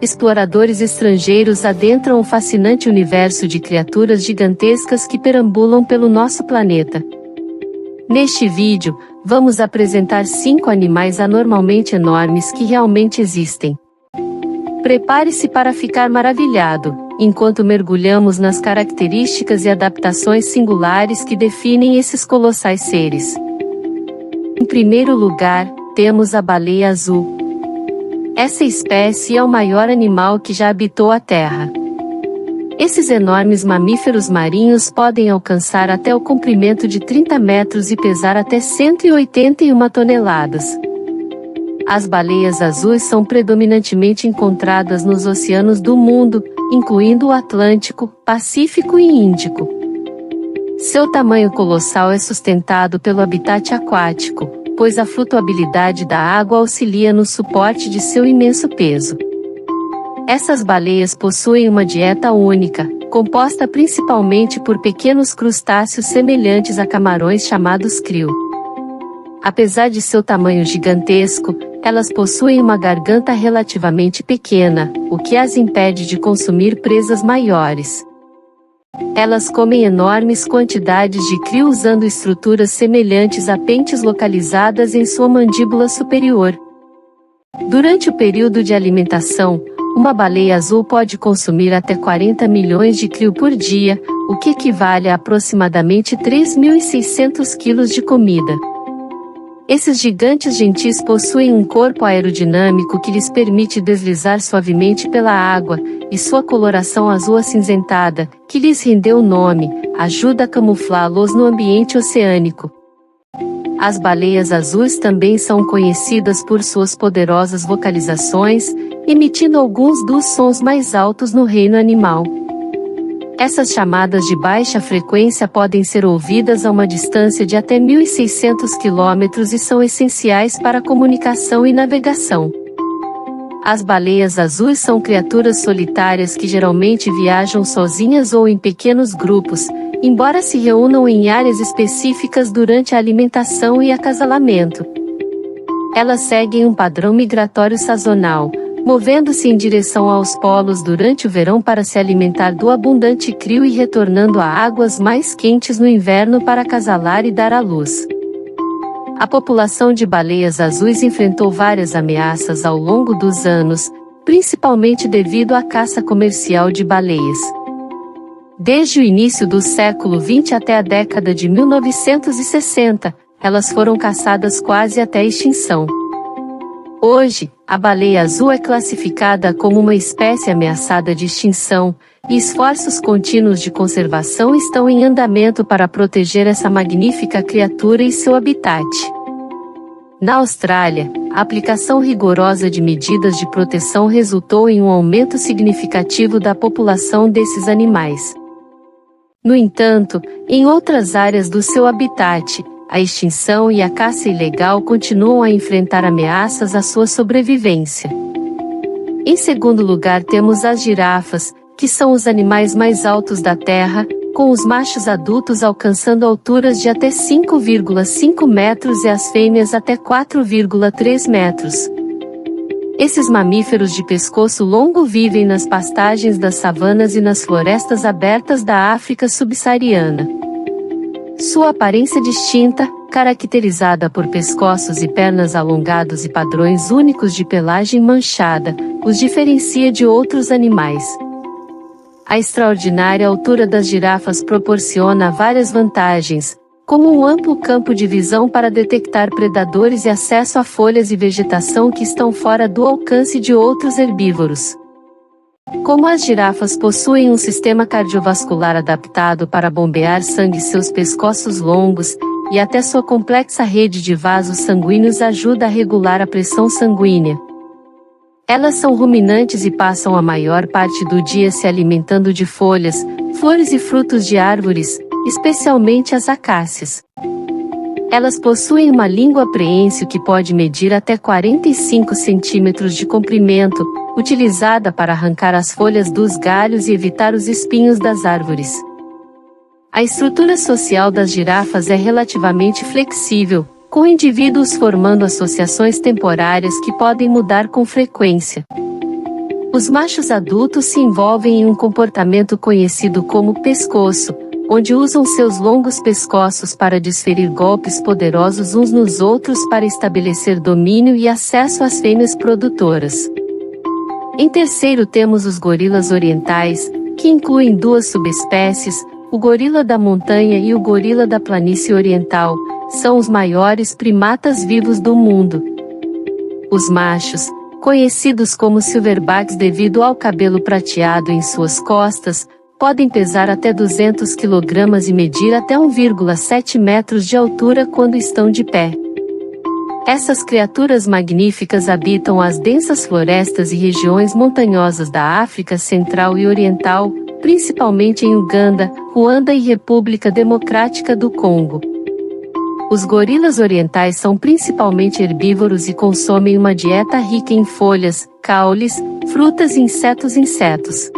Exploradores estrangeiros adentram o fascinante universo de criaturas gigantescas que perambulam pelo nosso planeta. Neste vídeo, vamos apresentar 5 animais anormalmente enormes que realmente existem. Prepare-se para ficar maravilhado, enquanto mergulhamos nas características e adaptações singulares que definem esses colossais seres. Em primeiro lugar, temos a baleia azul. Essa espécie é o maior animal que já habitou a Terra. Esses enormes mamíferos marinhos podem alcançar até o comprimento de 30 metros e pesar até 181 toneladas. As baleias azuis são predominantemente encontradas nos oceanos do mundo, incluindo o Atlântico, Pacífico e Índico. Seu tamanho colossal é sustentado pelo habitat aquático, pois a flutuabilidade da água auxilia no suporte de seu imenso peso. Essas baleias possuem uma dieta única, composta principalmente por pequenos crustáceos semelhantes a camarões chamados krill. Apesar de seu tamanho gigantesco, elas possuem uma garganta relativamente pequena, o que as impede de consumir presas maiores. Elas comem enormes quantidades de krill usando estruturas semelhantes a pentes localizadas em sua mandíbula superior. Durante o período de alimentação, uma baleia azul pode consumir até 40 milhões de krill por dia, o que equivale a aproximadamente 3.600 quilos de comida. Esses gigantes gentis possuem um corpo aerodinâmico que lhes permite deslizar suavemente pela água, e sua coloração azul acinzentada, que lhes rendeu o nome, ajuda a camuflá-los no ambiente oceânico. As baleias azuis também são conhecidas por suas poderosas vocalizações, emitindo alguns dos sons mais altos no reino animal. Essas chamadas de baixa frequência podem ser ouvidas a uma distância de até 1.600 km e são essenciais para a comunicação e navegação. As baleias azuis são criaturas solitárias que geralmente viajam sozinhas ou em pequenos grupos, embora se reúnam em áreas específicas durante a alimentação e acasalamento. Elas seguem um padrão migratório sazonal, movendo-se em direção aos polos durante o verão para se alimentar do abundante krill e retornando a águas mais quentes no inverno para acasalar e dar à luz. A população de baleias azuis enfrentou várias ameaças ao longo dos anos, principalmente devido à caça comercial de baleias. Desde o início do século XX até a década de 1960, elas foram caçadas quase até a extinção. Hoje, a baleia azul é classificada como uma espécie ameaçada de extinção, e esforços contínuos de conservação estão em andamento para proteger essa magnífica criatura e seu habitat. Na Austrália, a aplicação rigorosa de medidas de proteção resultou em um aumento significativo da população desses animais. No entanto, em outras áreas do seu habitat, a extinção e a caça ilegal continuam a enfrentar ameaças à sua sobrevivência. Em segundo lugar temos as girafas, que são os animais mais altos da Terra, com os machos adultos alcançando alturas de até 5,5 metros e as fêmeas até 4,3 metros. Esses mamíferos de pescoço longo vivem nas pastagens das savanas e nas florestas abertas da África subsaariana. Sua aparência distinta, caracterizada por pescoços e pernas alongados e padrões únicos de pelagem manchada, os diferencia de outros animais. A extraordinária altura das girafas proporciona várias vantagens, como um amplo campo de visão para detectar predadores e acesso a folhas e vegetação que estão fora do alcance de outros herbívoros. Como as girafas possuem um sistema cardiovascular adaptado para bombear sangue, seus pescoços longos, e até sua complexa rede de vasos sanguíneos ajuda a regular a pressão sanguínea. Elas são ruminantes e passam a maior parte do dia se alimentando de folhas, flores e frutos de árvores, especialmente as acácias. Elas possuem uma língua preensil que pode medir até 45 centímetros de comprimento, utilizada para arrancar as folhas dos galhos e evitar os espinhos das árvores. A estrutura social das girafas é relativamente flexível, com indivíduos formando associações temporárias que podem mudar com frequência. Os machos adultos se envolvem em um comportamento conhecido como pescoço, onde usam seus longos pescoços para desferir golpes poderosos uns nos outros para estabelecer domínio e acesso às fêmeas produtoras. Em terceiro temos os gorilas orientais, que incluem duas subespécies, o gorila da montanha e o gorila da planície oriental, são os maiores primatas vivos do mundo. Os machos, conhecidos como silverbacks devido ao cabelo prateado em suas costas, podem pesar até 200 kg e medir até 1,7 metros de altura quando estão de pé. Essas criaturas magníficas habitam as densas florestas e regiões montanhosas da África Central e Oriental, principalmente em Uganda, Ruanda e República Democrática do Congo. Os gorilas orientais são principalmente herbívoros e consomem uma dieta rica em folhas, caules, frutas e insetos.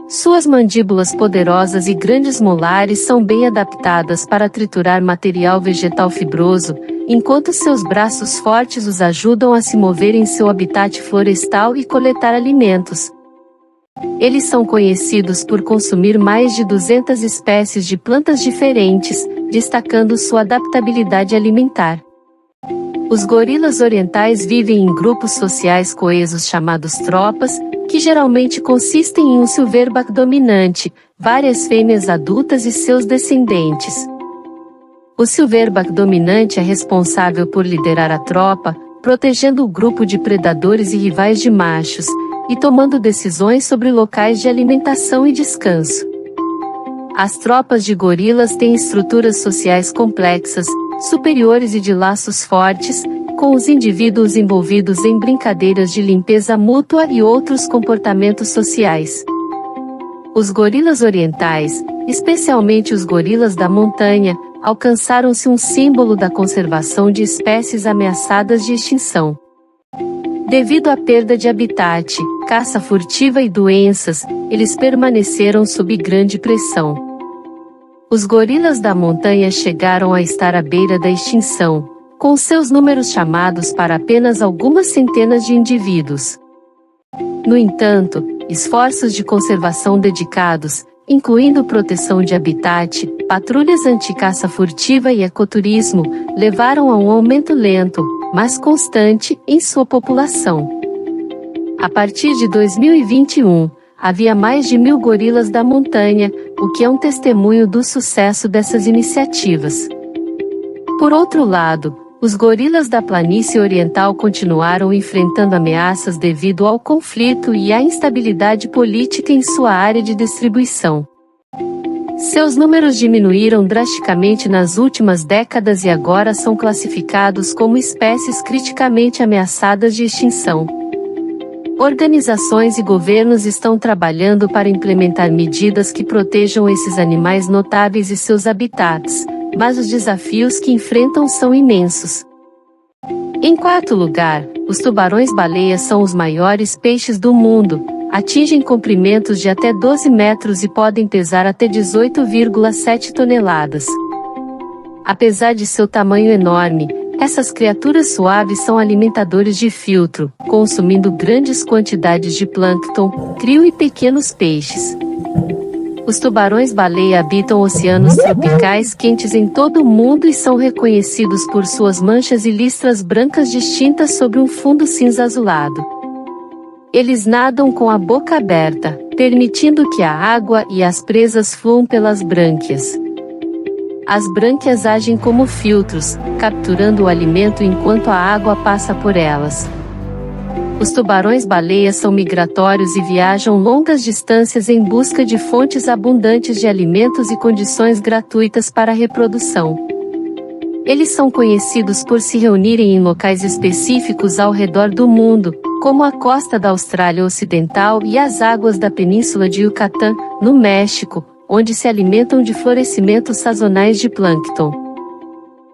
Suas mandíbulas poderosas e grandes molares são bem adaptadas para triturar material vegetal fibroso, enquanto seus braços fortes os ajudam a se mover em seu habitat florestal e coletar alimentos. Eles são conhecidos por consumir mais de 200 espécies de plantas diferentes, destacando sua adaptabilidade alimentar. Os gorilas orientais vivem em grupos sociais coesos chamados tropas, que geralmente consistem em um silverback dominante, várias fêmeas adultas e seus descendentes. O silverback dominante é responsável por liderar a tropa, protegendo o grupo de predadores e rivais de machos, e tomando decisões sobre locais de alimentação e descanso. As tropas de gorilas têm estruturas sociais complexas, superiores e de laços fortes, com os indivíduos envolvidos em brincadeiras de limpeza mútua e outros comportamentos sociais. Os gorilas orientais, especialmente os gorilas da montanha, alcançaram-se um símbolo da conservação de espécies ameaçadas de extinção. Devido à perda de habitat, caça furtiva e doenças, eles permaneceram sob grande pressão. Os gorilas da montanha chegaram a estar à beira da extinção, com seus números chamados para apenas algumas centenas de indivíduos. No entanto, esforços de conservação dedicados, incluindo proteção de habitat, patrulhas anti-caça furtiva e ecoturismo, levaram a um aumento lento, mas constante, em sua população. A partir de 2021, havia mais de 1.000 gorilas da montanha, o que é um testemunho do sucesso dessas iniciativas. Por outro lado, os gorilas da planície oriental continuaram enfrentando ameaças devido ao conflito e à instabilidade política em sua área de distribuição. Seus números diminuíram drasticamente nas últimas décadas e agora são classificados como espécies criticamente ameaçadas de extinção. Organizações e governos estão trabalhando para implementar medidas que protejam esses animais notáveis e seus habitats, mas os desafios que enfrentam são imensos. Em quarto lugar, os tubarões-baleia são os maiores peixes do mundo, atingem comprimentos de até 12 metros e podem pesar até 18,7 toneladas. Apesar de seu tamanho enorme, essas criaturas suaves são alimentadores de filtro, consumindo grandes quantidades de plâncton, crio e pequenos peixes. Os tubarões-baleia habitam oceanos tropicais quentes em todo o mundo e são reconhecidos por suas manchas e listras brancas distintas sobre um fundo cinza azulado. Eles nadam com a boca aberta, permitindo que a água e as presas fluam pelas brânquias. As brânquias agem como filtros, capturando o alimento enquanto a água passa por elas. Os tubarões-baleia são migratórios e viajam longas distâncias em busca de fontes abundantes de alimentos e condições gratuitas para a reprodução. Eles são conhecidos por se reunirem em locais específicos ao redor do mundo, como a costa da Austrália Ocidental e as águas da Península de Yucatán, no México, onde se alimentam de florescimentos sazonais de plâncton.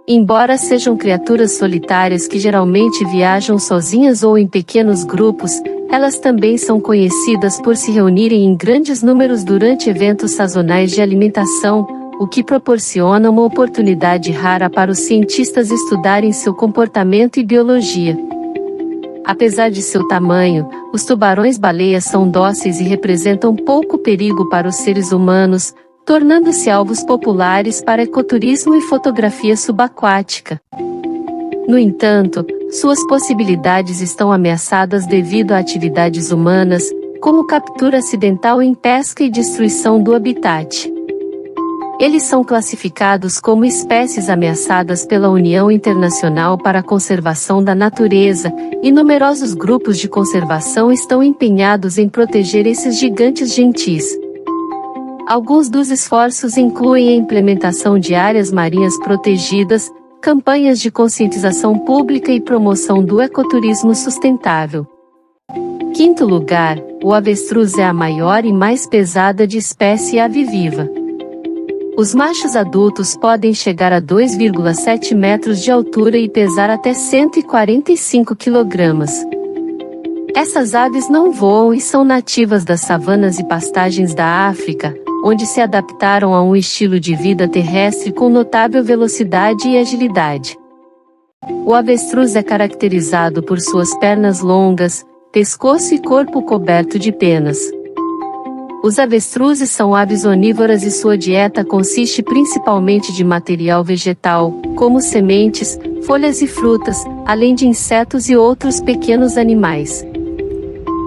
Embora sejam criaturas solitárias que geralmente viajam sozinhas ou em pequenos grupos, elas também são conhecidas por se reunirem em grandes números durante eventos sazonais de alimentação, o que proporciona uma oportunidade rara para os cientistas estudarem seu comportamento e biologia. Apesar de seu tamanho, os tubarões-baleias são dóceis e representam pouco perigo para os seres humanos, tornando-se alvos populares para ecoturismo e fotografia subaquática. No entanto, suas possibilidades estão ameaçadas devido a atividades humanas, como captura acidental em pesca e destruição do habitat. Eles são classificados como espécies ameaçadas pela União Internacional para a Conservação da Natureza, e numerosos grupos de conservação estão empenhados em proteger esses gigantes gentis. Alguns dos esforços incluem a implementação de áreas marinhas protegidas, campanhas de conscientização pública e promoção do ecoturismo sustentável. Quinto lugar, o avestruz é a maior e mais pesada de espécie ave-viva. Os machos adultos podem chegar a 2,7 metros de altura e pesar até 145 kg. Essas aves não voam e são nativas das savanas e pastagens da África, onde se adaptaram a um estilo de vida terrestre com notável velocidade e agilidade. O avestruz é caracterizado por suas pernas longas, pescoço e corpo coberto de penas. Os avestruzes são aves onívoras e sua dieta consiste principalmente de material vegetal, como sementes, folhas e frutas, além de insetos e outros pequenos animais.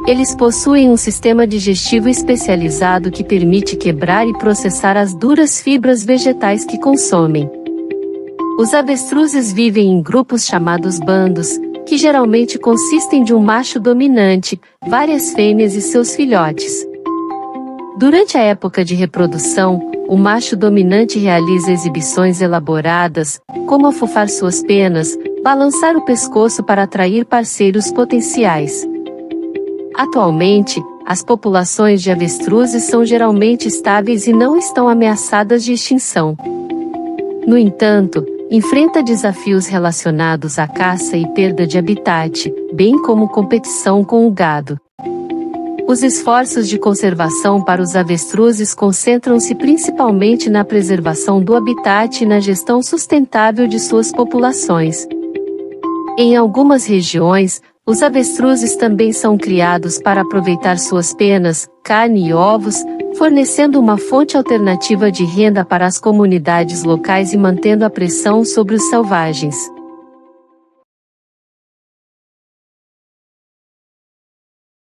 Eles possuem um sistema digestivo especializado que permite quebrar e processar as duras fibras vegetais que consomem. Os avestruzes vivem em grupos chamados bandos, que geralmente consistem de um macho dominante, várias fêmeas e seus filhotes. Durante a época de reprodução, o macho dominante realiza exibições elaboradas, como afofar suas penas, balançar o pescoço para atrair parceiros potenciais. Atualmente, as populações de avestruzes são geralmente estáveis e não estão ameaçadas de extinção. No entanto, enfrenta desafios relacionados à caça e perda de habitat, bem como competição com o gado. Os esforços de conservação para os avestruzes concentram-se principalmente na preservação do habitat e na gestão sustentável de suas populações. Em algumas regiões, os avestruzes também são criados para aproveitar suas penas, carne e ovos, fornecendo uma fonte alternativa de renda para as comunidades locais e mantendo a pressão sobre os selvagens.